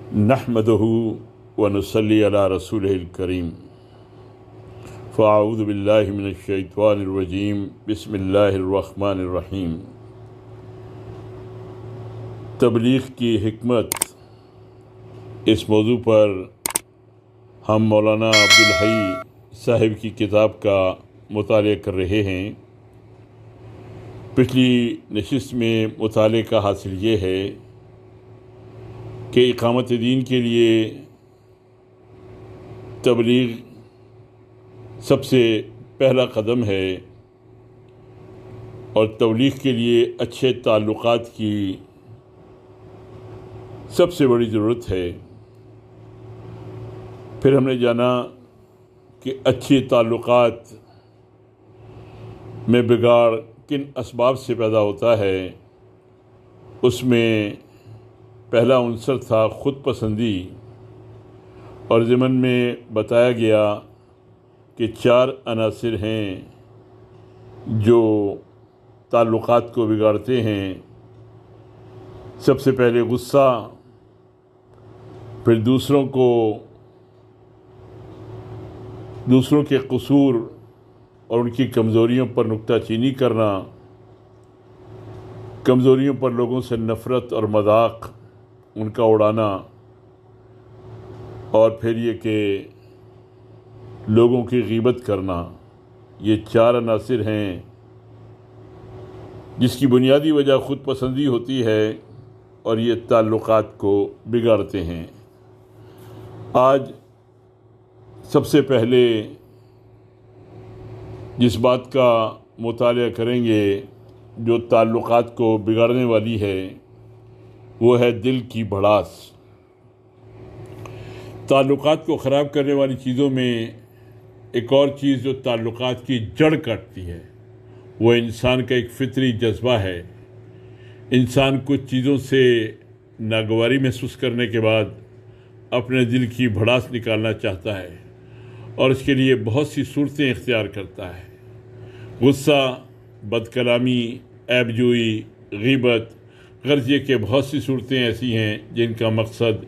نحمده ونصلي على رسوله الكريم فاعوذ باللہ من الشیطان الرجیم بسم اللہ الرحمن الرحیم۔ تبلیغ کی حکمت، اس موضوع پر ہم مولانا عبدالحی صاحب کی کتاب کا مطالعہ کر رہے ہیں۔ پچھلی نشست میں مطالعے کا حاصل یہ ہے کہ اقامت دین کے لیے تبلیغ سب سے پہلا قدم ہے، اور تبلیغ کے لیے اچھے تعلقات کی سب سے بڑی ضرورت ہے۔ پھر ہم نے جانا کہ اچھے تعلقات میں بگاڑ کن اسباب سے پیدا ہوتا ہے۔ اس میں پہلا عنصر تھا خود پسندی، اور ضمن میں بتایا گیا کہ 4 عناصر ہیں جو تعلقات کو بگاڑتے ہیں۔ سب سے پہلے غصہ، پھر دوسروں کے قصور اور ان کی کمزوریوں پر نکتہ چینی کرنا، کمزوریوں پر لوگوں سے نفرت اور مذاق ان کا اڑانا، اور پھر یہ کہ لوگوں کی غیبت کرنا۔ یہ 4 عناصر ہیں جس کی بنیادی وجہ خود پسندی ہوتی ہے، اور یہ تعلقات کو بگاڑتے ہیں۔ آج سب سے پہلے جس بات کا مطالعہ کریں گے جو تعلقات کو بگاڑنے والی ہے، وہ ہے دل کی بھڑاس۔ تعلقات کو خراب کرنے والی چیزوں میں ایک اور چیز جو تعلقات کی جڑ کاٹتی ہے، وہ انسان کا ایک فطری جذبہ ہے۔ انسان کچھ چیزوں سے ناگواری محسوس کرنے کے بعد اپنے دل کی بھڑاس نکالنا چاہتا ہے، اور اس کے لیے بہت سی صورتیں اختیار کرتا ہے۔ غصہ، بد کلامی، عیب جوئی، غیبت، غرض یہ کہ بہت سی صورتیں ایسی ہیں جن کا مقصد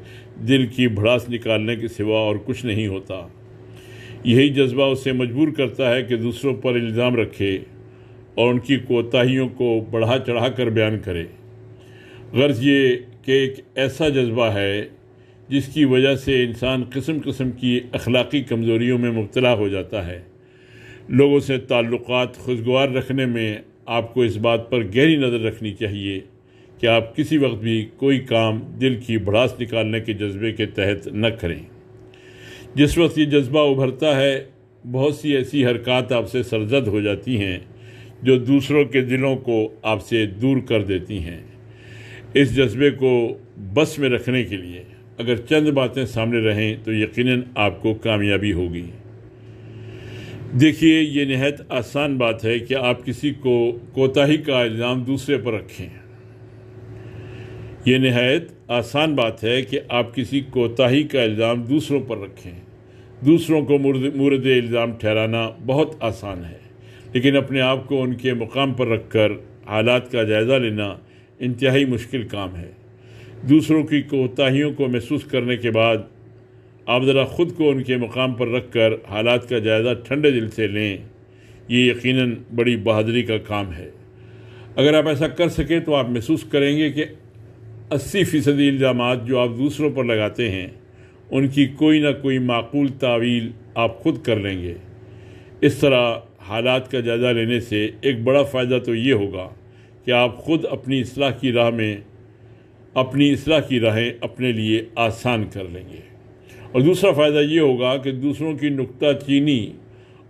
دل کی بھڑاس نکالنے کے سوا اور کچھ نہیں ہوتا۔ یہی جذبہ اسے مجبور کرتا ہے کہ دوسروں پر الزام رکھے اور ان کی کوتاہیوں کو بڑھا چڑھا کر بیان کرے۔ غرض یہ کہ ایک ایسا جذبہ ہے جس کی وجہ سے انسان قسم قسم کی اخلاقی کمزوریوں میں مبتلا ہو جاتا ہے۔ لوگوں سے تعلقات خوشگوار رکھنے میں آپ کو اس بات پر گہری نظر رکھنی چاہیے کہ آپ کسی وقت بھی کوئی کام دل کی بھڑاس نکالنے کے جذبے کے تحت نہ کریں۔ جس وقت یہ جذبہ ابھرتا ہے، بہت سی ایسی حرکات آپ سے سرزد ہو جاتی ہیں جو دوسروں کے دلوں کو آپ سے دور کر دیتی ہیں۔ اس جذبے کو بس میں رکھنے کے لیے اگر چند باتیں سامنے رہیں تو یقیناً آپ کو کامیابی ہوگی۔ دیکھیے، یہ نہایت آسان بات ہے کہ آپ کسی کو کوتاہی کا الزام دوسرے پر رکھیں۔ یہ نہایت آسان بات ہے کہ آپ کسی کوتاہی کا الزام دوسروں پر رکھیں۔ دوسروں کو مورد الزام ٹھہرانا بہت آسان ہے، لیکن اپنے آپ کو ان کے مقام پر رکھ کر حالات کا جائزہ لینا انتہائی مشکل کام ہے۔ دوسروں کی کوتاہیوں کو محسوس کرنے کے بعد آپ ذرا خود کو ان کے مقام پر رکھ کر حالات کا جائزہ ٹھنڈے دل سے لیں۔ یہ یقیناً بڑی بہادری کا کام ہے۔ اگر آپ ایسا کر سکیں تو آپ محسوس کریں گے کہ 80% الزامات جو آپ دوسروں پر لگاتے ہیں، ان کی کوئی نہ کوئی معقول تعویل آپ خود کر لیں گے۔ اس طرح حالات کا جائزہ لینے سے ایک بڑا فائدہ تو یہ ہوگا کہ آپ خود اپنی اصلاح کی راہیں اپنے لیے آسان کر لیں گے، اور دوسرا فائدہ یہ ہوگا کہ دوسروں کی نکتہ چینی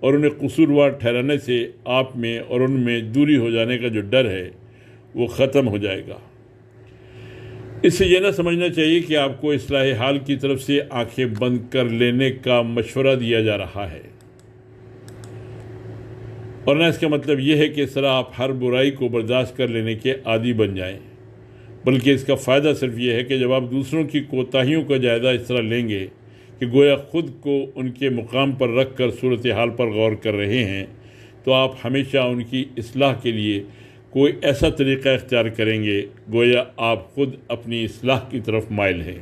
اور انہیں قصوروار ٹھہرانے سے آپ میں اور ان میں دوری ہو جانے کا جو ڈر ہے وہ ختم ہو جائے گا۔ اس سے یہ نہ سمجھنا چاہیے کہ آپ کو اصلاح حال کی طرف سے آنکھیں بند کر لینے کا مشورہ دیا جا رہا ہے، اور نہ اس کا مطلب یہ ہے کہ اس طرح آپ ہر برائی کو برداشت کر لینے کے عادی بن جائیں، بلکہ اس کا فائدہ صرف یہ ہے کہ جب آپ دوسروں کی کوتاہیوں کا جائزہ اس طرح لیں گے کہ گویا خود کو ان کے مقام پر رکھ کر صورتحال پر غور کر رہے ہیں، تو آپ ہمیشہ ان کی اصلاح کے لیے کوئی ایسا طریقہ اختیار کریں گے گویا آپ خود اپنی اصلاح کی طرف مائل ہیں،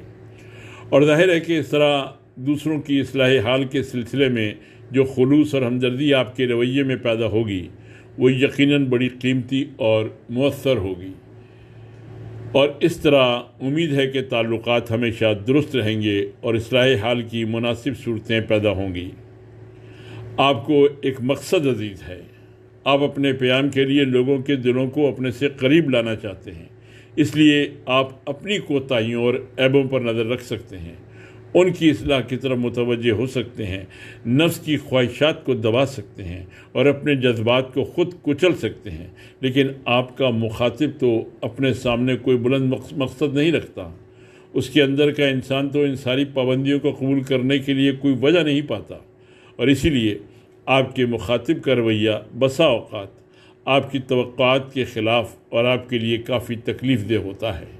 اور ظاہر ہے کہ اس طرح دوسروں کی اصلاح حال کے سلسلے میں جو خلوص اور ہمدردی آپ کے رویے میں پیدا ہوگی وہ یقیناً بڑی قیمتی اور مؤثر ہوگی، اور اس طرح امید ہے کہ تعلقات ہمیشہ درست رہیں گے اور اصلاح حال کی مناسب صورتیں پیدا ہوں گی۔ آپ کو ایک مقصد عزیز ہے، آپ اپنے پیام کے لیے لوگوں کے دلوں کو اپنے سے قریب لانا چاہتے ہیں، اس لیے آپ اپنی کوتاہیوں اور عیبوں پر نظر رکھ سکتے ہیں، ان کی اصلاح کی طرف متوجہ ہو سکتے ہیں، نفس کی خواہشات کو دبا سکتے ہیں اور اپنے جذبات کو خود کچل سکتے ہیں، لیکن آپ کا مخاطب تو اپنے سامنے کوئی بلند مقصد نہیں رکھتا، اس کے اندر کا انسان تو ان ساری پابندیوں کو قبول کرنے کے لیے کوئی وجہ نہیں پاتا، اور اسی لیے آپ کے مخاطب کا رویہ بسا اوقات آپ کی توقعات کے خلاف اور آپ کے لیے کافی تکلیف دہ ہوتا ہے۔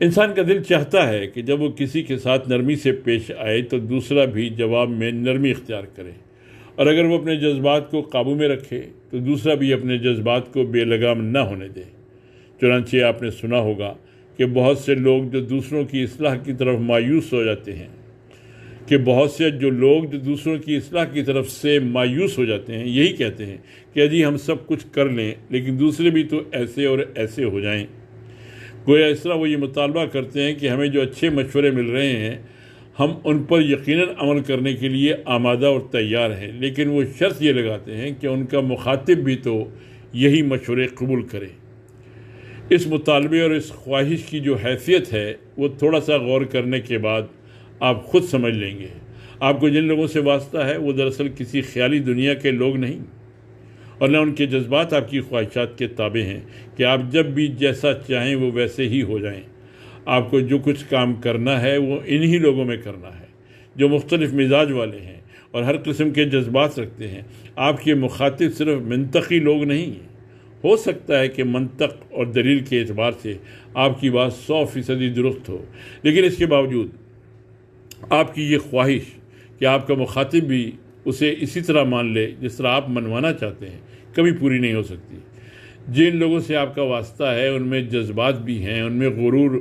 انسان کا دل چاہتا ہے کہ جب وہ کسی کے ساتھ نرمی سے پیش آئے تو دوسرا بھی جواب میں نرمی اختیار کرے، اور اگر وہ اپنے جذبات کو قابو میں رکھے تو دوسرا بھی اپنے جذبات کو بے لگام نہ ہونے دے۔ چنانچہ آپ نے سنا ہوگا کہ بہت سے لوگ جو دوسروں کی اصلاح کی طرف مایوس ہو جاتے ہیں یہی کہتے ہیں کہ اجی ہم سب کچھ کر لیں لیکن دوسرے بھی تو ایسے اور ایسے ہو جائیں۔ گویا اس طرح وہ یہ مطالبہ کرتے ہیں کہ ہمیں جو اچھے مشورے مل رہے ہیں ہم ان پر یقیناً عمل کرنے کے لیے آمادہ اور تیار ہیں، لیکن وہ شرط یہ لگاتے ہیں کہ ان کا مخاطب بھی تو یہی مشورے قبول کرے۔ اس مطالبے اور اس خواہش کی جو حیثیت ہے وہ تھوڑا سا غور کرنے کے بعد آپ خود سمجھ لیں گے۔ آپ کو جن لوگوں سے واسطہ ہے وہ دراصل کسی خیالی دنیا کے لوگ نہیں، اور نہ ان کے جذبات آپ کی خواہشات کے تابع ہیں کہ آپ جب بھی جیسا چاہیں وہ ویسے ہی ہو جائیں۔ آپ کو جو کچھ کام کرنا ہے وہ انہی لوگوں میں کرنا ہے جو مختلف مزاج والے ہیں اور ہر قسم کے جذبات رکھتے ہیں۔ آپ کے مخاطب صرف منطقی لوگ نہیں ہیں۔ ہو سکتا ہے کہ منطق اور دلیل کے اعتبار سے آپ کی بات 100% درست ہو، لیکن اس کے باوجود آپ کی یہ خواہش کہ آپ کا مخاطب بھی اسے اسی طرح مان لے جس طرح آپ منوانا چاہتے ہیں کبھی پوری نہیں ہو سکتی۔ جن لوگوں سے آپ کا واسطہ ہے ان میں جذبات بھی ہیں، ان میں غرور،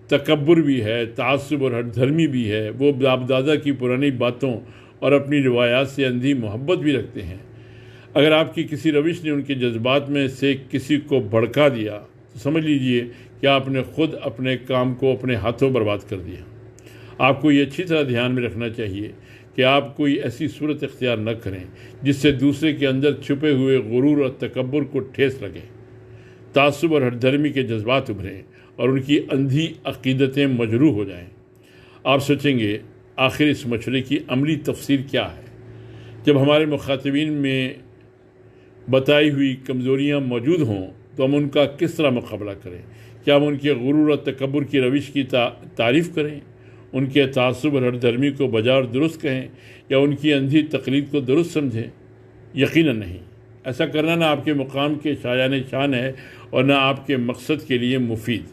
تکبر بھی ہے، تعصب اور ہٹ دھرمی بھی ہے، وہ باپ دادا کی پرانی باتوں اور اپنی روایات سے اندھی محبت بھی رکھتے ہیں۔ اگر آپ کی کسی روش نے ان کے جذبات میں سے کسی کو بھڑکا دیا تو سمجھ لیجئے کہ آپ نے خود اپنے کام کو اپنے ہاتھوں برباد کر دیا۔ آپ کو یہ اچھی طرح دھیان میں رکھنا چاہیے کہ آپ کوئی ایسی صورت اختیار نہ کریں جس سے دوسرے کے اندر چھپے ہوئے غرور اور تکبر کو ٹھیس لگے، تعصب اور ہٹ دھرمی کے جذبات ابھریں اور ان کی اندھی عقیدتیں مجروح ہو جائیں۔ آپ سوچیں گے آخر اس مشورے کی عملی تفسیر کیا ہے؟ جب ہمارے مخاطبین میں بتائی ہوئی کمزوریاں موجود ہوں تو ہم ان کا کس طرح مقابلہ کریں؟ کیا ہم ان کے غرور اور تکبر کی روش کی تعریف کریں، ان کے تعصب اور ہٹ دھرمی کو بجا اور درست کہیں، یا ان کی اندھی تقلید کو درست سمجھیں؟ یقیناً نہیں۔ ایسا کرنا نہ آپ کے مقام کے شایان شان ہے اور نہ آپ کے مقصد کے لیے مفید۔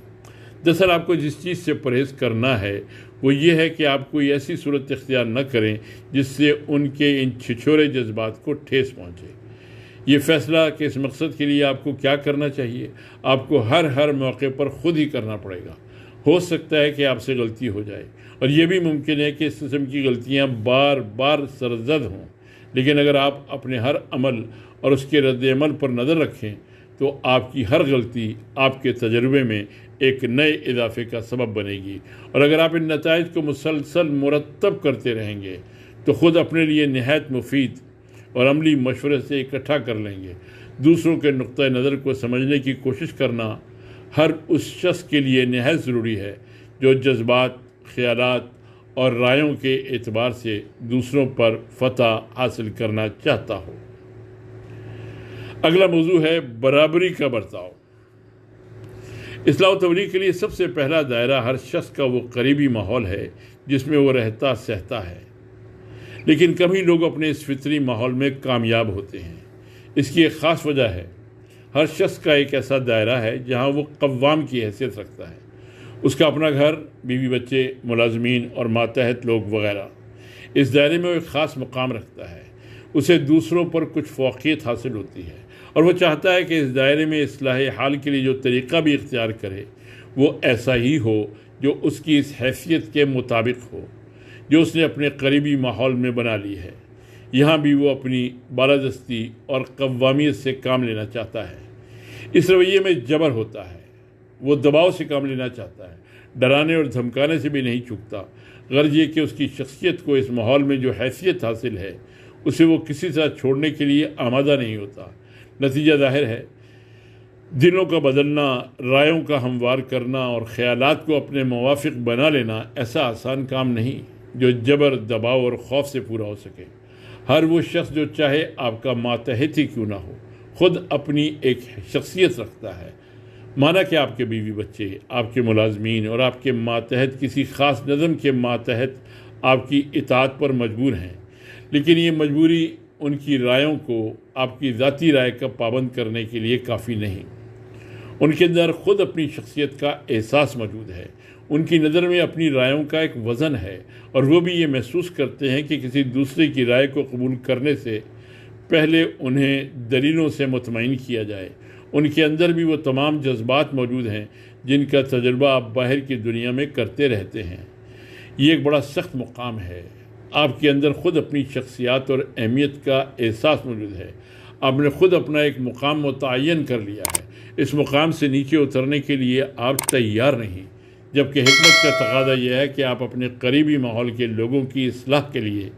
دراصل آپ کو جس چیز سے پرہیز کرنا ہے وہ یہ ہے کہ آپ کوئی ایسی صورت اختیار نہ کریں جس سے ان کے ان چھچورے جذبات کو ٹھیس پہنچے۔ یہ فیصلہ کہ اس مقصد کے لیے آپ کو کیا کرنا چاہیے آپ کو ہر موقع پر خود ہی کرنا پڑے گا۔ ہو سکتا ہے کہ آپ سے غلطی ہو جائے، اور یہ بھی ممکن ہے کہ اس قسم کی غلطیاں بار بار سرزد ہوں، لیکن اگر آپ اپنے ہر عمل اور اس کے رد عمل پر نظر رکھیں تو آپ کی ہر غلطی آپ کے تجربے میں ایک نئے اضافے کا سبب بنے گی، اور اگر آپ ان نتائج کو مسلسل مرتب کرتے رہیں گے تو خود اپنے لیے نہایت مفید اور عملی مشورے سے اکٹھا کر لیں گے۔ دوسروں کے نقطۂ نظر کو سمجھنے کی کوشش کرنا ہر اس شخص کے لیے نہایت ضروری ہے جو جذبات، خیالات اور رائوں کے اعتبار سے دوسروں پر فتح حاصل کرنا چاہتا ہو۔ اگلا موضوع ہے برابری کا برتاؤ۔ اصلاح و تبلیغ کے لیے سب سے پہلا دائرہ ہر شخص کا وہ قریبی ماحول ہے جس میں وہ رہتا سہتا ہے، لیکن کم ہی لوگ اپنے اس فطری ماحول میں کامیاب ہوتے ہیں۔ اس کی ایک خاص وجہ ہے، ہر شخص کا ایک ایسا دائرہ ہے جہاں وہ قوام کی حیثیت رکھتا ہے، اس کا اپنا گھر، بیوی بچے، ملازمین اور ماتحت لوگ وغیرہ۔ اس دائرے میں وہ ایک خاص مقام رکھتا ہے، اسے دوسروں پر کچھ فوقیت حاصل ہوتی ہے، اور وہ چاہتا ہے کہ اس دائرے میں اصلاح حال کے لیے جو طریقہ بھی اختیار کرے وہ ایسا ہی ہو جو اس کی اس حیثیت کے مطابق ہو جو اس نے اپنے قریبی ماحول میں بنا لی ہے۔ یہاں بھی وہ اپنی بالادستی اور قوامیت سے کام لینا چاہتا ہے۔ اس رویے میں جبر ہوتا ہے، وہ دباؤ سے کام لینا چاہتا ہے، ڈرانے اور دھمکانے سے بھی نہیں چوکتا۔ غرض یہ کہ اس کی شخصیت کو اس ماحول میں جو حیثیت حاصل ہے اسے وہ کسی طرح چھوڑنے کے لیے آمادہ نہیں ہوتا۔ نتیجہ ظاہر ہے، دلوں کا بدلنا، رائوں کا ہموار کرنا اور خیالات کو اپنے موافق بنا لینا ایسا آسان کام نہیں جو جبر، دباؤ اور خوف سے پورا ہو سکے۔ ہر وہ شخص جو چاہے آپ کا ماتحت ہی کیوں نہ ہو، خود اپنی ایک شخصیت رکھتا ہے۔ مانا کہ آپ کے بیوی بچے، آپ کے ملازمین اور آپ کے ماتحت کسی خاص نظم کے ماتحت آپ کی اطاعت پر مجبور ہیں، لیکن یہ مجبوری ان کی رائوں کو آپ کی ذاتی رائے کا پابند کرنے کے لیے کافی نہیں۔ ان کے اندر خود اپنی شخصیت کا احساس موجود ہے، ان کی نظر میں اپنی رائوں کا ایک وزن ہے، اور وہ بھی یہ محسوس کرتے ہیں کہ کسی دوسرے کی رائے کو قبول کرنے سے پہلے انہیں دلیلوں سے مطمئن کیا جائے۔ ان کے اندر بھی وہ تمام جذبات موجود ہیں جن کا تجربہ آپ باہر کی دنیا میں کرتے رہتے ہیں۔ یہ ایک بڑا سخت مقام ہے۔ آپ کے اندر خود اپنی شخصیات اور اہمیت کا احساس موجود ہے۔ آپ نے خود اپنا ایک مقام متعین کر لیا ہے۔ اس مقام سے نیچے اترنے کے لیے آپ تیار نہیں، جبکہ حکمت کا تقاضا یہ ہے کہ آپ اپنے قریبی ماحول کے لوگوں کی اصلاح کے لیے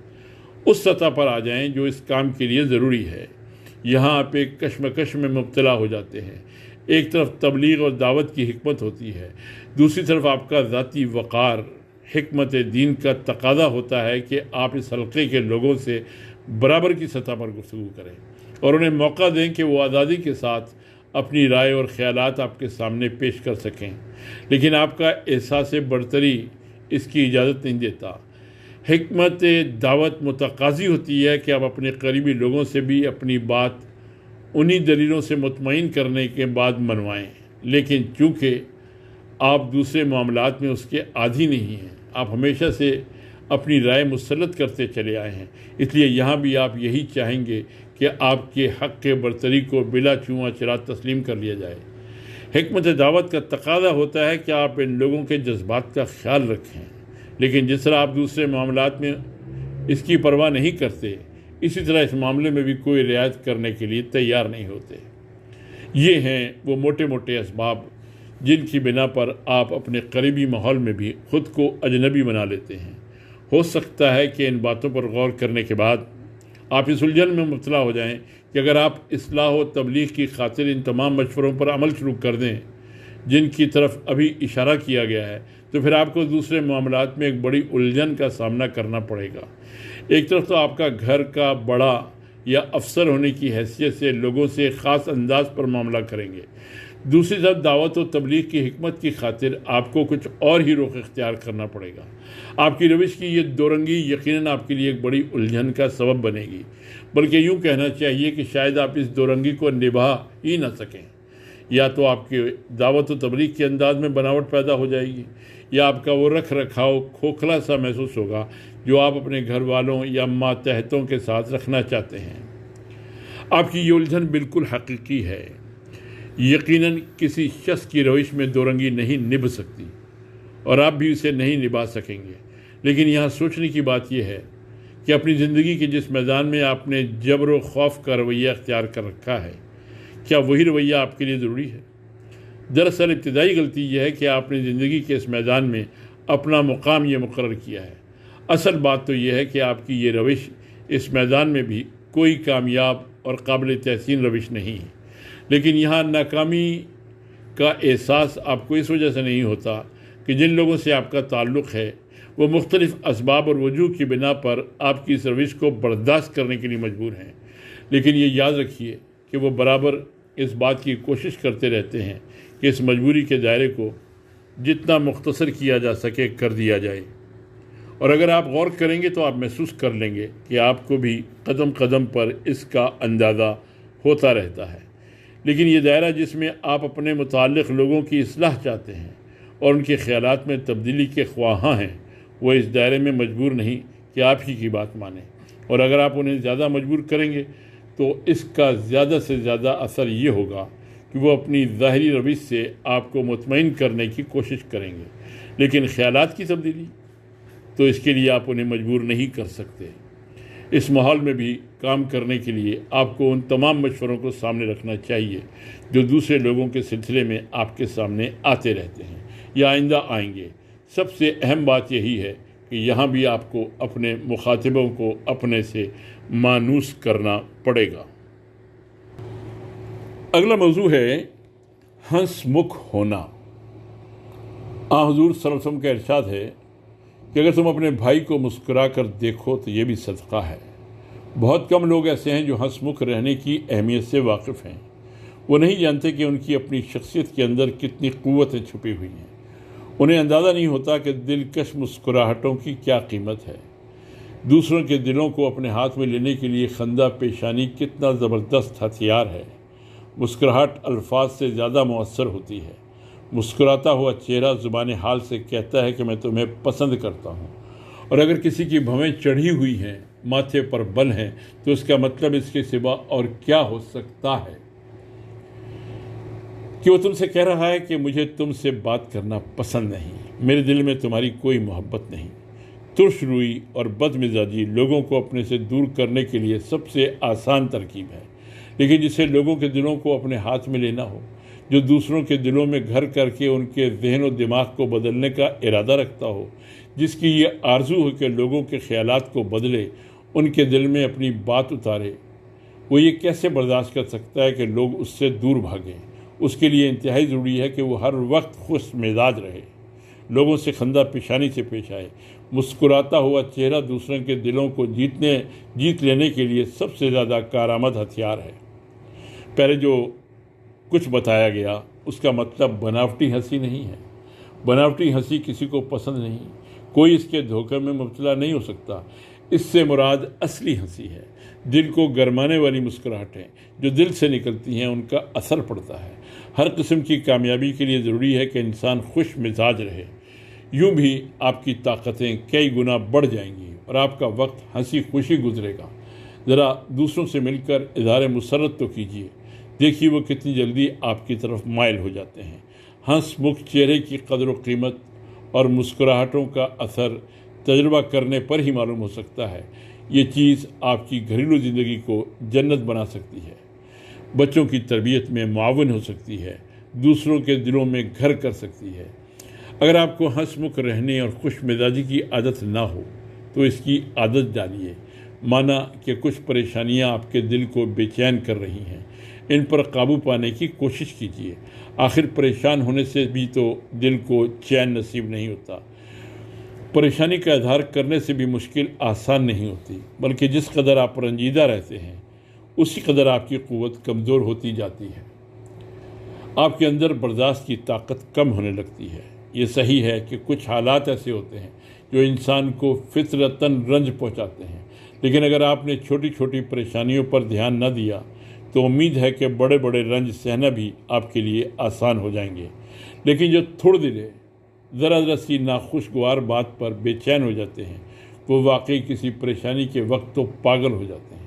اس سطح پر آ جائیں جو اس کام کے لیے ضروری ہے۔ یہاں آپ ایک کشمکش میں مبتلا ہو جاتے ہیں۔ ایک طرف تبلیغ اور دعوت کی حکمت ہوتی ہے، دوسری طرف آپ کا ذاتی وقار، حکمت دین کا تقاضا ہوتا ہے کہ آپ اس حلقے کے لوگوں سے برابر کی سطح پر گفتگو کریں اور انہیں موقع دیں کہ وہ آزادی کے ساتھ اپنی رائے اور خیالات آپ کے سامنے پیش کر سکیں، لیکن آپ کا احساس برتری اس کی اجازت نہیں دیتا۔ حکمت دعوت متقاضی ہوتی ہے کہ آپ اپنے قریبی لوگوں سے بھی اپنی بات انہی دلیلوں سے مطمئن کرنے کے بعد منوائیں، لیکن چونکہ آپ دوسرے معاملات میں اس کے عادی نہیں ہیں، آپ ہمیشہ سے اپنی رائے مسلط کرتے چلے آئے ہیں، اس لیے یہاں بھی آپ یہی چاہیں گے کہ آپ کے حق کے برتری کو بلا چونہ چرا تسلیم کر لیا جائے۔ حکمت دعوت کا تقاضا ہوتا ہے کہ آپ ان لوگوں کے جذبات کا خیال رکھیں، لیکن جس طرح آپ دوسرے معاملات میں اس کی پرواہ نہیں کرتے، اسی طرح اس معاملے میں بھی کوئی رعایت کرنے کے لیے تیار نہیں ہوتے۔ یہ ہیں وہ موٹے موٹے اسباب جن کی بنا پر آپ اپنے قریبی ماحول میں بھی خود کو اجنبی بنا لیتے ہیں۔ ہو سکتا ہے کہ ان باتوں پر غور کرنے کے بعد آپ اس الجھن میں مبتلا ہو جائیں کہ اگر آپ اصلاح و تبلیغ کی خاطر ان تمام مشوروں پر عمل شروع کر دیں جن کی طرف ابھی اشارہ کیا گیا ہے، تو پھر آپ کو دوسرے معاملات میں ایک بڑی الجھن کا سامنا کرنا پڑے گا۔ ایک طرف تو آپ کا گھر کا بڑا یا افسر ہونے کی حیثیت سے لوگوں سے خاص انداز پر معاملہ کریں گے، دوسری طرف دعوت و تبلیغ کی حکمت کی خاطر آپ کو کچھ اور ہی رخ اختیار کرنا پڑے گا۔ آپ کی روش کی یہ دو رنگی یقیناً آپ کے لیے ایک بڑی الجھن کا سبب بنے گی، بلکہ یوں کہنا چاہیے کہ شاید آپ اس دو رنگی کو نبھا ہی نہ سکیں۔ یا تو آپ کے دعوت و تبلیغ کے انداز میں بناوٹ پیدا ہو جائے گی، یا آپ کا وہ رکھ رکھاؤ کھوکھلا سا محسوس ہوگا جو آپ اپنے گھر والوں یا ماتحتوں کے ساتھ رکھنا چاہتے ہیں۔ آپ کی یہ الجھن بالکل حقیقی ہے۔ یقیناً کسی شخص کی روش میں دو رنگی نہیں نبھ سکتی اور آپ بھی اسے نہیں نبھا سکیں گے، لیکن یہاں سوچنے کی بات یہ ہے کہ اپنی زندگی کے جس میدان میں آپ نے جبر و خوف کا رویہ اختیار کر رکھا ہے، کیا وہی رویہ آپ کے لیے ضروری ہے؟ دراصل ابتدائی غلطی یہ ہے کہ آپ نے زندگی کے اس میدان میں اپنا مقام یہ مقرر کیا ہے۔ اصل بات تو یہ ہے کہ آپ کی یہ روش اس میدان میں بھی کوئی کامیاب اور قابل تحسین روش نہیں ہے، لیکن یہاں ناکامی کا احساس آپ کو اس وجہ سے نہیں ہوتا کہ جن لوگوں سے آپ کا تعلق ہے وہ مختلف اسباب اور وجوہ کی بنا پر آپ کی اس روش کو برداشت کرنے کے لیے مجبور ہیں، لیکن یہ یاد رکھیے کہ وہ برابر اس بات کی کوشش کرتے رہتے ہیں کہ اس مجبوری کے دائرے کو جتنا مختصر کیا جا سکے کر دیا جائے، اور اگر آپ غور کریں گے تو آپ محسوس کر لیں گے کہ آپ کو بھی قدم قدم پر اس کا اندازہ ہوتا رہتا ہے۔ لیکن یہ دائرہ جس میں آپ اپنے متعلق لوگوں کی اصلاح چاہتے ہیں اور ان کے خیالات میں تبدیلی کے خواہاں ہیں، وہ اس دائرے میں مجبور نہیں کہ آپ ہی کی بات مانیں، اور اگر آپ انہیں زیادہ مجبور کریں گے تو اس کا زیادہ سے زیادہ اثر یہ ہوگا کہ وہ اپنی ظاہری روش سے آپ کو مطمئن کرنے کی کوشش کریں گے، لیکن خیالات کی تبدیلی تو اس کے لیے آپ انہیں مجبور نہیں کر سکتے۔ اس ماحول میں بھی کام کرنے کے لیے آپ کو ان تمام مشوروں کو سامنے رکھنا چاہیے جو دوسرے لوگوں کے سلسلے میں آپ کے سامنے آتے رہتے ہیں یا آئندہ آئیں گے۔ سب سے اہم بات یہی ہے کہ یہاں بھی آپ کو اپنے مخاطبوں کو اپنے سے مانوس کرنا پڑے گا۔ اگلا موضوع ہے ہنس مکھ ہونا۔ حضور صلی اللہ علیہ وسلم کا ارشاد ہے کہ اگر تم اپنے بھائی کو مسکرا کر دیکھو تو یہ بھی صدقہ ہے۔ بہت کم لوگ ایسے ہیں جو ہنس مکھ رہنے کی اہمیت سے واقف ہیں۔ وہ نہیں جانتے کہ ان کی اپنی شخصیت کے اندر کتنی قوتیں چھپی ہوئی ہیں۔ انہیں اندازہ نہیں ہوتا کہ دلکش مسکراہٹوں کی کیا قیمت ہے۔ دوسروں کے دلوں کو اپنے ہاتھ میں لینے کے لیے خندہ پیشانی کتنا زبردست ہتھیار ہے۔ مسکراہٹ الفاظ سے زیادہ مؤثر ہوتی ہے۔ مسکراتا ہوا چہرہ زبان حال سے کہتا ہے کہ میں تمہیں پسند کرتا ہوں، اور اگر کسی کی بھویں چڑھی ہوئی ہیں، ماتھے پر بل ہیں، تو اس کا مطلب اس کے سوا اور کیا ہو سکتا ہے کہ وہ تم سے کہہ رہا ہے کہ مجھے تم سے بات کرنا پسند نہیں، میرے دل میں تمہاری کوئی محبت نہیں۔ ترش روئی اور بد مزاجی لوگوں کو اپنے سے دور کرنے کے لیے سب سے آسان ترکیب ہے، لیکن جسے لوگوں کے دلوں کو اپنے ہاتھ میں لینا ہو، جو دوسروں کے دلوں میں گھر کر کے ان کے ذہن و دماغ کو بدلنے کا ارادہ رکھتا ہو، جس کی یہ آرزو ہو کہ لوگوں کے خیالات کو بدلے، ان کے دل میں اپنی بات اتارے، وہ یہ کیسے برداشت کر سکتا ہے کہ لوگ اس سے دور بھاگیں؟ اس کے لیے انتہائی ضروری ہے کہ وہ ہر وقت خوش مزاج رہے، لوگوں سے خندہ پیشانی سے پیش آئے۔ مسکراتا ہوا چہرہ دوسروں کے دلوں کو جیت لینے کے لیے سب سے زیادہ کارآمد ہتھیار ہے۔ پہلے جو کچھ بتایا گیا اس کا مطلب بناوٹی ہنسی نہیں ہے۔ بناوٹی ہنسی کسی کو پسند نہیں، کوئی اس کے دھوکے میں مبتلا نہیں ہو سکتا۔ اس سے مراد اصلی ہنسی ہے، دل کو گرمانے والی مسکراہٹیں جو دل سے نکلتی ہیں، ان کا اثر پڑتا ہے۔ ہر قسم کی کامیابی کے لیے ضروری ہے کہ انسان خوش مزاج رہے، یوں بھی آپ کی طاقتیں کئی گنا بڑھ جائیں گی اور آپ کا وقت ہنسی خوشی گزرے گا۔ ذرا دوسروں سے مل کر اظہار مسرت تو کیجیے، دیکھیے وہ کتنی جلدی آپ کی طرف مائل ہو جاتے ہیں۔ ہنس مکھ چہرے کی قدر و قیمت اور مسکراہٹوں کا اثر تجربہ کرنے پر ہی معلوم ہو سکتا ہے۔ یہ چیز آپ کی گھریلو زندگی کو جنت بنا سکتی ہے، بچوں کی تربیت میں معاون ہو سکتی ہے، دوسروں کے دلوں میں گھر کر سکتی ہے۔ اگر آپ کو ہنس مکھ رہنے اور خوش مزاجی کی عادت نہ ہو تو اس کی عادت ڈالیے۔ مانا کہ کچھ پریشانیاں آپ کے دل کو بے چین کر رہی ہیں، ان پر قابو پانے کی کوشش کیجیے۔ آخر پریشان ہونے سے بھی تو دل کو چین نصیب نہیں ہوتا۔ پریشانی کا اظہار کرنے سے بھی مشکل آسان نہیں ہوتی، بلکہ جس قدر آپ رنجیدہ رہتے ہیں اسی قدر آپ کی قوت کمزور ہوتی جاتی ہے، آپ کے اندر برداشت کی طاقت کم ہونے لگتی ہے۔ یہ صحیح ہے کہ کچھ حالات ایسے ہوتے ہیں جو انسان کو فطرتاً رنج پہنچاتے ہیں، لیکن اگر آپ نے چھوٹی چھوٹی پریشانیوں پر دھیان نہ دیا تو امید ہے کہ بڑے بڑے رنج سہنا بھی آپ کے لیے آسان ہو جائیں گے۔ لیکن جو تھوڑ دلے ذرا سی ناخوشگوار بات پر بے چین ہو جاتے ہیں، وہ واقعی کسی پریشانی کے وقت تو پاگل ہو جاتے ہیں۔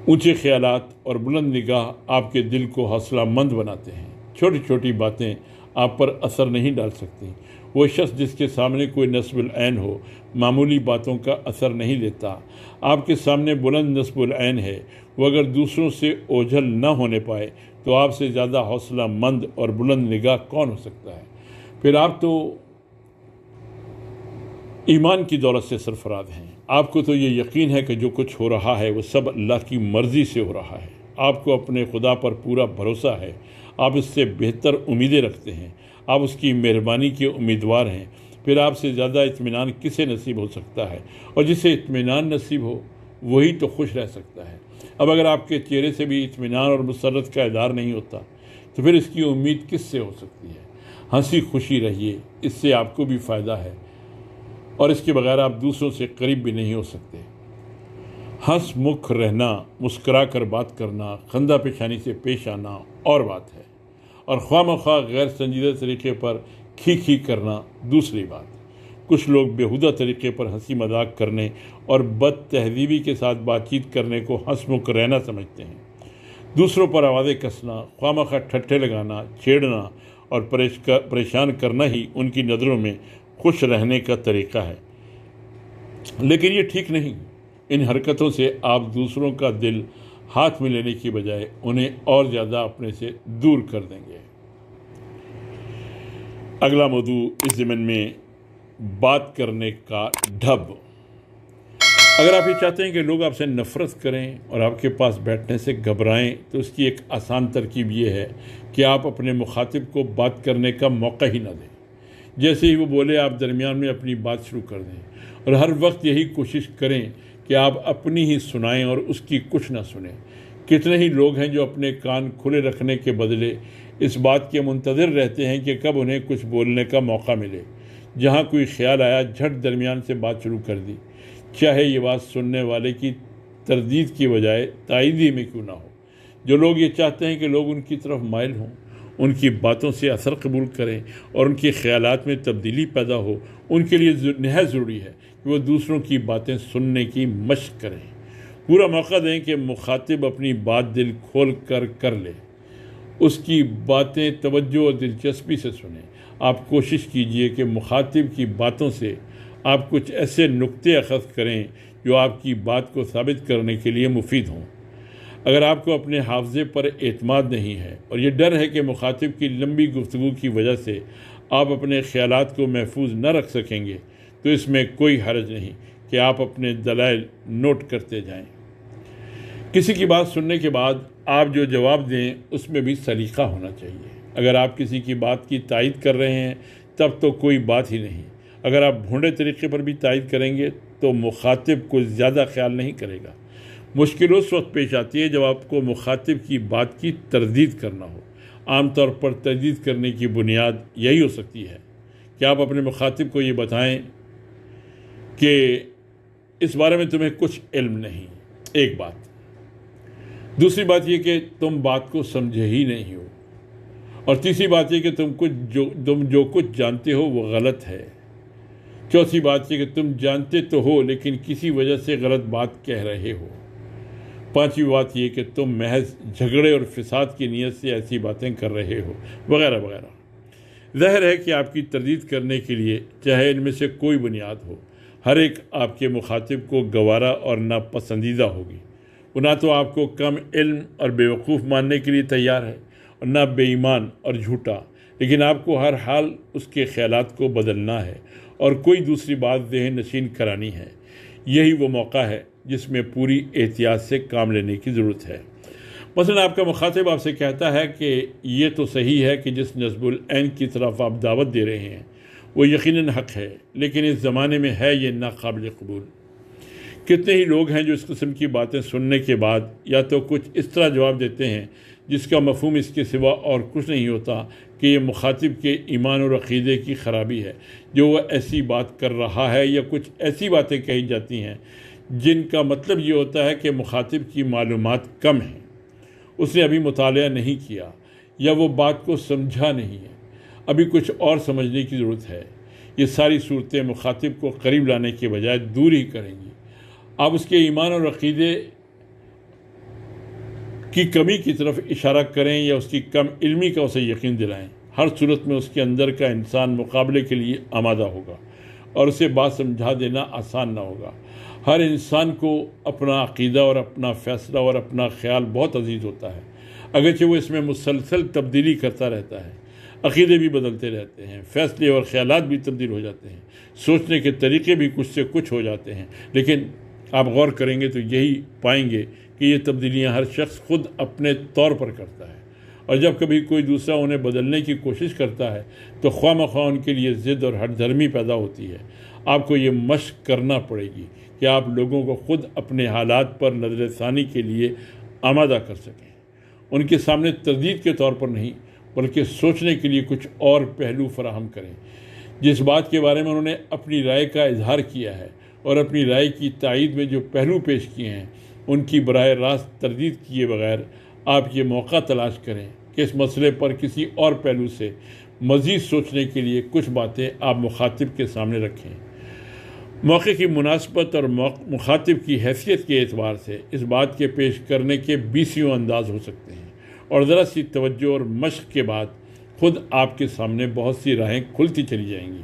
اونچے خیالات اور بلند نگاہ آپ کے دل کو حوصلہ مند بناتے ہیں۔ چھوٹی چھوٹی باتیں آپ پر اثر نہیں ڈال سکتی۔ وہ شخص جس کے سامنے کوئی نصب العین ہو معمولی باتوں کا اثر نہیں لیتا۔ آپ کے سامنے بلند نصب العین ہے، وہ اگر دوسروں سے اوجھل نہ ہونے پائے تو آپ سے زیادہ حوصلہ مند اور بلند نگاہ کون ہو سکتا ہے؟ پھر آپ تو ایمان کی دولت سے سرفراز ہیں۔ آپ کو تو یہ یقین ہے کہ جو کچھ ہو رہا ہے وہ سب اللہ کی مرضی سے ہو رہا ہے۔ آپ کو اپنے خدا پر پورا بھروسہ ہے، آپ اس سے بہتر امیدیں رکھتے ہیں، آپ اس کی مہربانی کے امیدوار ہیں۔ پھر آپ سے زیادہ اطمینان کسے نصیب ہو سکتا ہے؟ اور جسے اطمینان نصیب ہو وہی تو خوش رہ سکتا ہے۔ اب اگر آپ کے چہرے سے بھی اطمینان اور مسرت کا اظہار نہیں ہوتا تو پھر اس کی امید کس سے ہو سکتی ہے؟ ہنسی خوشی رہیے، اس سے آپ کو بھی فائدہ ہے اور اس کے بغیر آپ دوسروں سے قریب بھی نہیں ہو سکتے۔ ہنس مکھ رہنا، مسکرا کر بات کرنا، خندہ پیشانی سے پیش آنا اور بات ہے، اور خواہ مخواہ غیر سنجیدہ طریقے پر کھی کرنا دوسری بات۔ کچھ لوگ بیہودہ طریقے پر ہنسی مذاق کرنے اور بد تہذیبی کے ساتھ بات چیت کرنے کو ہنس مکھ رہنا سمجھتے ہیں۔ دوسروں پر آوازیں کسنا، خواہ ٹھٹھے لگانا، چھیڑنا اور پریشان کرنا ہی ان کی نظروں میں خوش رہنے کا طریقہ ہے، لیکن یہ ٹھیک نہیں۔ ان حرکتوں سے آپ دوسروں کا دل ہاتھ میں لینے کی بجائے انہیں اور زیادہ اپنے سے دور کر دیں گے۔ اگلا موضوع اس ضمن میں بات کرنے کا ڈھب۔ اگر آپ یہ چاہتے ہیں کہ لوگ آپ سے نفرت کریں اور آپ کے پاس بیٹھنے سے گھبرائیں تو اس کی ایک آسان ترکیب یہ ہے کہ آپ اپنے مخاطب کو بات کرنے کا موقع ہی نہ دیں۔ جیسے ہی وہ بولے آپ درمیان میں اپنی بات شروع کر دیں، اور ہر وقت یہی کوشش کریں کہ آپ اپنی ہی سنائیں اور اس کی کچھ نہ سنیں۔ کتنے ہی لوگ ہیں جو اپنے کان کھلے رکھنے کے بدلے اس بات کے منتظر رہتے ہیں کہ کب انہیں کچھ بولنے کا موقع ملے۔ جہاں کوئی خیال آیا جھٹ درمیان سے بات شروع کر دی، چاہے یہ بات سننے والے کی تردید کی بجائے تائیدی میں کیوں نہ ہو۔ جو لوگ یہ چاہتے ہیں کہ لوگ ان کی طرف مائل ہوں، ان کی باتوں سے اثر قبول کریں اور ان کے خیالات میں تبدیلی پیدا ہو، ان کے لیے نہایت ضروری ہے کہ وہ دوسروں کی باتیں سننے کی مشق کریں۔ پورا موقع دیں کہ مخاطب اپنی بات دل کھول کر لے، اس کی باتیں توجہ اور دلچسپی سے سنیں۔ آپ کوشش کیجئے کہ مخاطب کی باتوں سے آپ کچھ ایسے نقطے اخذ کریں جو آپ کی بات کو ثابت کرنے کے لیے مفید ہوں۔ اگر آپ کو اپنے حافظے پر اعتماد نہیں ہے اور یہ ڈر ہے کہ مخاطب کی لمبی گفتگو کی وجہ سے آپ اپنے خیالات کو محفوظ نہ رکھ سکیں گے تو اس میں کوئی حرج نہیں کہ آپ اپنے دلائل نوٹ کرتے جائیں۔ کسی کی بات سننے کے بعد آپ جو جواب دیں اس میں بھی سلیقہ ہونا چاہیے۔ اگر آپ کسی کی بات کی تائید کر رہے ہیں تب تو کوئی بات ہی نہیں۔ اگر آپ بھونڈے طریقے پر بھی تائید کریں گے تو مخاطب کو زیادہ خیال نہیں کرے گا۔ مشکل اس وقت پیش آتی ہے جب آپ کو مخاطب کی بات کی تردید کرنا ہو۔ عام طور پر تردید کرنے کی بنیاد یہی ہو سکتی ہے کہ آپ اپنے مخاطب کو یہ بتائیں کہ اس بارے میں تمہیں کچھ علم نہیں، ایک بات۔ دوسری بات یہ کہ تم بات کو سمجھے ہی نہیں ہو، اور تیسری بات یہ کہ تم جو کچھ جانتے ہو وہ غلط ہے۔ چوتھی بات یہ کہ تم جانتے تو ہو لیکن کسی وجہ سے غلط بات کہہ رہے ہو۔ پانچویں بات یہ کہ تم محض جھگڑے اور فساد کی نیت سے ایسی باتیں کر رہے ہو، وغیرہ وغیرہ۔ ظاہر ہے کہ آپ کی تردید کرنے کے لیے چاہے ان میں سے کوئی بنیاد ہو، ہر ایک آپ کے مخاطب کو گوارا اور ناپسندیدہ ہوگی۔ وہ نہ تو آپ کو کم علم اور بیوقوف ماننے کے لیے تیار ہے اور نہ بے ایمان اور جھوٹا، لیکن آپ کو ہر حال اس کے خیالات کو بدلنا ہے اور کوئی دوسری بات ذہن نشین کرانی ہے۔ یہی وہ موقع ہے جس میں پوری احتیاط سے کام لینے کی ضرورت ہے۔ مثلا آپ کا مخاطب آپ سے کہتا ہے کہ یہ تو صحیح ہے کہ جس نصب العین کی طرف آپ دعوت دے رہے ہیں وہ یقیناً حق ہے، لیکن اس زمانے میں ہے یہ ناقابل قبول۔ کتنے ہی لوگ ہیں جو اس قسم کی باتیں سننے کے بعد یا تو کچھ اس طرح جواب دیتے ہیں جس کا مفہوم اس کے سوا اور کچھ نہیں ہوتا کہ یہ مخاطب کے ایمان اور عقیدے کی خرابی ہے جو وہ ایسی بات کر رہا ہے، یا کچھ ایسی باتیں کہی جاتی ہیں جن کا مطلب یہ ہوتا ہے کہ مخاطب کی معلومات کم ہیں، اس نے ابھی مطالعہ نہیں کیا، یا وہ بات کو سمجھا نہیں ہے، ابھی کچھ اور سمجھنے کی ضرورت ہے۔ یہ ساری صورتیں مخاطب کو قریب لانے کے بجائے دور ہی کریں گی۔ آپ اس کے ایمان اور عقیدے کی کمی کی طرف اشارہ کریں یا اس کی کم علمی کا اسے یقین دلائیں، ہر صورت میں اس کے اندر کا انسان مقابلے کے لیے آمادہ ہوگا اور اسے بات سمجھا دینا آسان نہ ہوگا۔ ہر انسان کو اپنا عقیدہ اور اپنا فیصلہ اور اپنا خیال بہت عزیز ہوتا ہے، اگرچہ وہ اس میں مسلسل تبدیلی کرتا رہتا ہے۔ عقیدے بھی بدلتے رہتے ہیں، فیصلے اور خیالات بھی تبدیل ہو جاتے ہیں، سوچنے کے طریقے بھی کچھ سے کچھ ہو جاتے ہیں، لیکن آپ غور کریں گے تو یہی پائیں گے کہ یہ تبدیلیاں ہر شخص خود اپنے طور پر کرتا ہے، اور جب کبھی کوئی دوسرا انہیں بدلنے کی کوشش کرتا ہے تو خواہ مخواہ ان کے لیے ضد اور ہٹ دھرمی پیدا ہوتی ہے۔ آپ کو یہ مشق کرنا پڑے گی کہ آپ لوگوں کو خود اپنے حالات پر نظر ثانی کے لیے آمادہ کر سکیں، ان کے سامنے تردید کے طور پر نہیں بلکہ سوچنے کے لیے کچھ اور پہلو فراہم کریں۔ جس بات کے بارے میں انہوں نے اپنی رائے کا اظہار کیا ہے اور اپنی رائے کی تائید میں جو پہلو پیش کیے ہیں ان کی براہ راست تردید کیے بغیر آپ یہ موقع تلاش کریں کہ اس مسئلے پر کسی اور پہلو سے مزید سوچنے کے لیے کچھ باتیں آپ مخاطب کے سامنے رکھیں۔ موقع کی مناسبت اور مخاطب کی حیثیت کے اعتبار سے اس بات کے پیش کرنے کے 20 انداز ہو سکتے ہیں، اور ذرا سی توجہ اور مشق کے بعد خود آپ کے سامنے بہت سی راہیں کھلتی چلی جائیں گی۔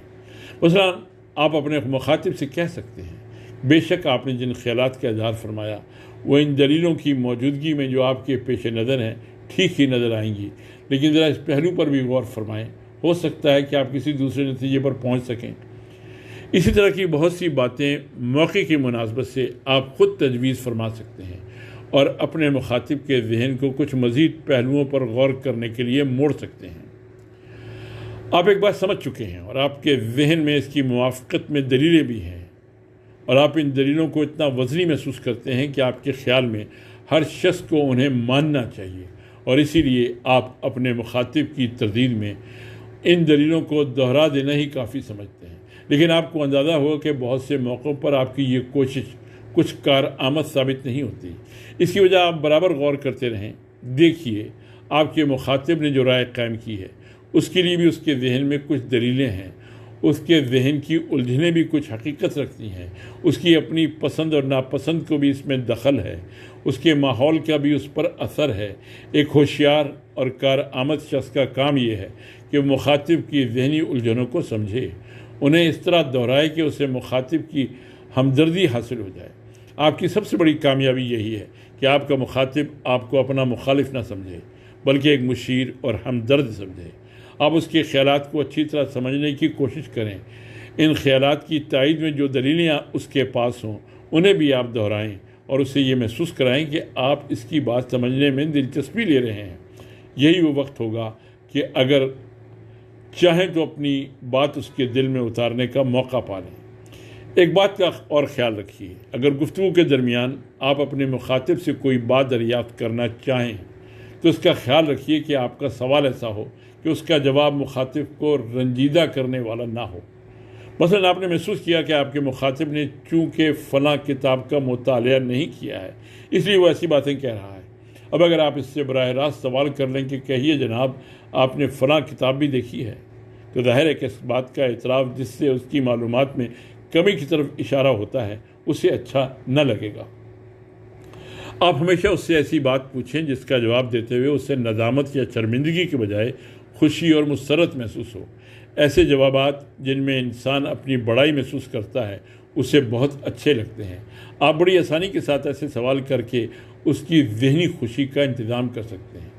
مثلا آپ اپنے مخاطب سے کہہ سکتے ہیں، بے شک آپ نے جن خیالات کا اظہار فرمایا وہ ان دلیلوں کی موجودگی میں جو آپ کے پیش نظر ہیں ٹھیک ہی نظر آئیں گی، لیکن ذرا اس پہلو پر بھی غور فرمائیں، ہو سکتا ہے کہ آپ کسی دوسرے نتیجے پر پہنچ سکیں۔ اسی طرح کی بہت سی باتیں موقع کی مناسبت سے آپ خود تجویز فرما سکتے ہیں اور اپنے مخاطب کے ذہن کو کچھ مزید پہلوؤں پر غور کرنے کے لیے موڑ سکتے ہیں۔ آپ ایک بات سمجھ چکے ہیں اور آپ کے ذہن میں اس کی موافقت میں دلیلیں بھی ہیں، اور آپ ان دلیلوں کو اتنا وزنی محسوس کرتے ہیں کہ آپ کے خیال میں ہر شخص کو انہیں ماننا چاہیے، اور اسی لیے آپ اپنے مخاطب کی تردید میں ان دلیلوں کو دہرا دینا ہی کافی سمجھتے ہیں۔ لیکن آپ کو اندازہ ہوگا کہ بہت سے موقعوں پر آپ کی یہ کوشش کچھ کارآمد ثابت نہیں ہوتی۔ اس کی وجہ آپ برابر غور کرتے رہیں، دیکھیے آپ کے مخاطب نے جو رائے قائم کی ہے اس کے لیے بھی اس کے ذہن میں کچھ دلیلیں ہیں، اس کے ذہن کی الجھنیں بھی کچھ حقیقت رکھتی ہیں، اس کی اپنی پسند اور ناپسند کو بھی اس میں دخل ہے، اس کے ماحول کا بھی اس پر اثر ہے۔ ایک ہوشیار اور کارآمد شخص کا کام یہ ہے کہ وہ مخاطب کی ذہنی الجھنوں کو سمجھے، انہیں اس طرح دہرائے کہ اسے مخاطب کی ہمدردی حاصل ہو جائے۔ آپ کی سب سے بڑی کامیابی یہی ہے کہ آپ کا مخاطب آپ کو اپنا مخالف نہ سمجھے بلکہ ایک مشیر اور ہمدرد سمجھے۔ آپ اس کے خیالات کو اچھی طرح سمجھنے کی کوشش کریں، ان خیالات کی تائید میں جو دلیلیں اس کے پاس ہوں انہیں بھی آپ دہرائیں اور اسے یہ محسوس کرائیں کہ آپ اس کی بات سمجھنے میں دلچسپی لے رہے ہیں۔ یہی وہ وقت ہوگا کہ اگر چاہیں تو اپنی بات اس کے دل میں اتارنے کا موقع پا لیں۔ ایک بات کا اور خیال رکھیے، اگر گفتگو کے درمیان آپ اپنے مخاطب سے کوئی بات دریافت کرنا چاہیں تو اس کا خیال رکھیے کہ آپ کا سوال ایسا ہو کہ اس کا جواب مخاطب کو رنجیدہ کرنے والا نہ ہو۔ مثلا آپ نے محسوس کیا کہ آپ کے مخاطب نے چونکہ فلاں کتاب کا مطالعہ نہیں کیا ہے اس لیے وہ ایسی باتیں کہہ رہا ہے۔ اب اگر آپ اس سے براہ راست سوال کر لیں کہ کہیے جناب آپ نے فلاں کتاب بھی دیکھی ہے، تو ظاہر ہے کہ اس بات کا اعتراف جس سے اس کی معلومات میں کمی کی طرف اشارہ ہوتا ہے اسے اچھا نہ لگے گا۔ آپ ہمیشہ اس سے ایسی بات پوچھیں جس کا جواب دیتے ہوئے اسے ندامت یا شرمندگی کے بجائے خوشی اور مسرت محسوس ہو۔ ایسے جوابات جن میں انسان اپنی بڑائی محسوس کرتا ہے اسے بہت اچھے لگتے ہیں۔ آپ بڑی آسانی کے ساتھ ایسے سوال کر کے اس کی ذہنی خوشی کا انتظام کر سکتے ہیں۔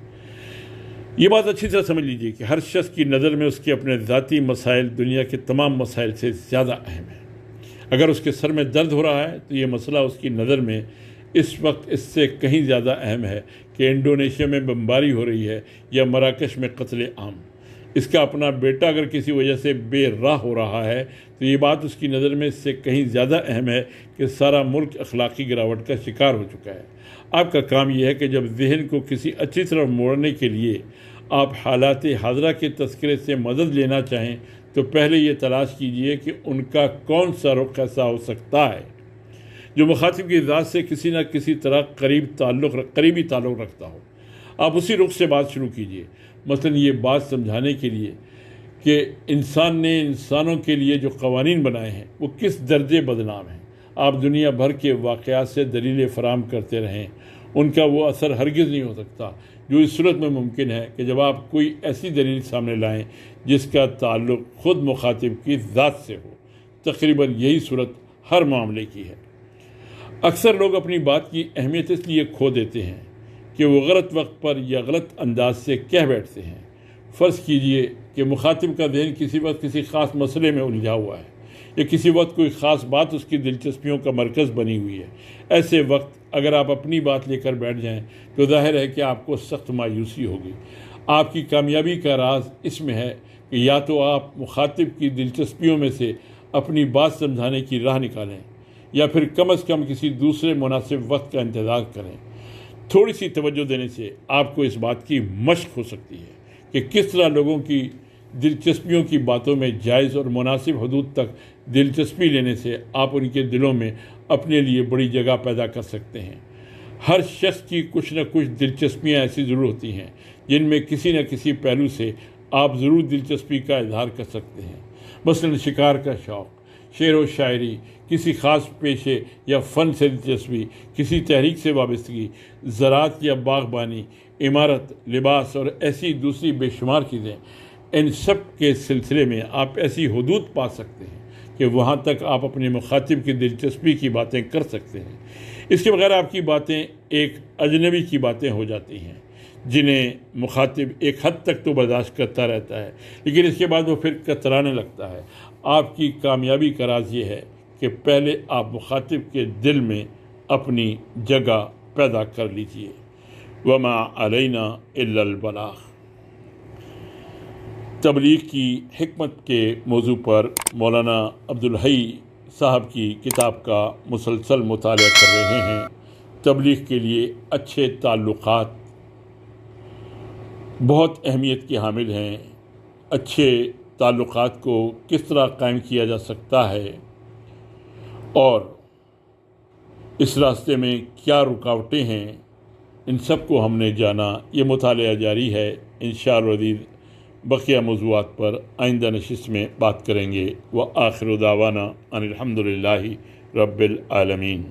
یہ بات اچھی طرح سمجھ لیجیے کہ ہر شخص کی نظر میں اس کے اپنے ذاتی مسائل دنیا کے تمام مسائل سے زیادہ اہم ہیں۔ اگر اس کے سر میں درد ہو رہا ہے تو یہ مسئلہ اس کی نظر میں اس وقت اس سے کہیں زیادہ اہم ہے کہ انڈونیشیا میں بمباری ہو رہی ہے یا مراکش میں قتل عام۔ اس کا اپنا بیٹا اگر کسی وجہ سے بے راہ ہو رہا ہے تو یہ بات اس کی نظر میں اس سے کہیں زیادہ اہم ہے کہ سارا ملک اخلاقی گراوٹ کا شکار ہو چکا ہے۔ آپ کا کام یہ ہے کہ جب ذہن کو کسی اچھی طرف موڑنے کے لیے آپ حالات حاضرہ کے تذکرے سے مدد لینا چاہیں تو پہلے یہ تلاش کیجئے کہ ان کا کون سا رخ ایسا ہو سکتا ہے جو مخاطب کی ذات سے کسی نہ کسی طرح قریبی تعلق رکھتا ہو۔ آپ اسی رخ سے بات شروع کیجئے، مثلا یہ بات سمجھانے کے لیے کہ انسان نے انسانوں کے لیے جو قوانین بنائے ہیں وہ کس درجے بدنام ہیں۔ آپ دنیا بھر کے واقعات سے دلیلیں فراہم کرتے رہیں، ان کا وہ اثر ہرگز نہیں ہو سکتا جو اس صورت میں ممکن ہے کہ جب آپ کوئی ایسی دلیل سامنے لائیں جس کا تعلق خود مخاطب کی ذات سے ہو۔ تقریباً یہی صورت ہر معاملے کی ہے۔ اکثر لوگ اپنی بات کی اہمیت اس لیے کھو دیتے ہیں کہ وہ غلط وقت پر یا غلط انداز سے کہہ بیٹھتے ہیں۔ فرض کیجئے کہ مخاطب کا ذہن کسی وقت کسی خاص مسئلے میں الجھا ہوا ہے یا کسی وقت کوئی خاص بات اس کی دلچسپیوں کا مرکز بنی ہوئی ہے۔ ایسے وقت اگر آپ اپنی بات لے کر بیٹھ جائیں تو ظاہر ہے کہ آپ کو سخت مایوسی ہوگی۔ آپ کی کامیابی کا راز اس میں ہے کہ یا تو آپ مخاطب کی دلچسپیوں میں سے اپنی بات سمجھانے کی راہ نکالیں یا پھر کم از کم کسی دوسرے مناسب وقت کا انتظار کریں۔ تھوڑی سی توجہ دینے سے آپ کو اس بات کی مشق ہو سکتی ہے کہ کس طرح لوگوں کی دلچسپیوں کی باتوں میں جائز اور مناسب حدود تک دلچسپی لینے سے آپ ان کے دلوں میں اپنے لیے بڑی جگہ پیدا کر سکتے ہیں۔ ہر شخص کی کچھ نہ کچھ دلچسپیاں ایسی ضرور ہوتی ہیں جن میں کسی نہ کسی پہلو سے آپ ضرور دلچسپی کا اظہار کر سکتے ہیں۔ مثلا شکار کا شوق۔ شعر و شاعری، کسی خاص پیشے یا فن سے دلچسپی، کسی تحریک سے وابستگی، زراعت یا باغبانی، عمارت، لباس اور ایسی دوسری بے شمار چیزیں، ان سب کے سلسلے میں آپ ایسی حدود پا سکتے ہیں کہ وہاں تک آپ اپنے مخاطب کی دلچسپی کی باتیں کر سکتے ہیں۔ اس کے بغیر آپ کی باتیں ایک اجنبی کی باتیں ہو جاتی ہیں جنہیں مخاطب ایک حد تک تو برداشت کرتا رہتا ہے، لیکن اس کے بعد وہ پھر کترانے لگتا ہے۔ آپ کی کامیابی کا راز یہ ہے کہ پہلے آپ مخاطب کے دل میں اپنی جگہ پیدا کر لیجئے۔ وما علینا الا البلاغ۔ تبلیغ کی حکمت کے موضوع پر مولانا عبدالحی صاحب کی کتاب کا مسلسل مطالعہ کر رہے ہیں۔ تبلیغ کے لیے اچھے تعلقات بہت اہمیت کی حامل ہیں۔ اچھے تعلقات کو کس طرح قائم کیا جا سکتا ہے اور اس راستے میں کیا رکاوٹیں ہیں، ان سب کو ہم نے جانا۔ یہ مطالعہ جاری ہے، انشاءاللہ العزیز بقیہ موضوعات پر آئندہ نشست میں بات کریں گے۔ وآخر دعوانا ان الحمدللہ رب العالمین۔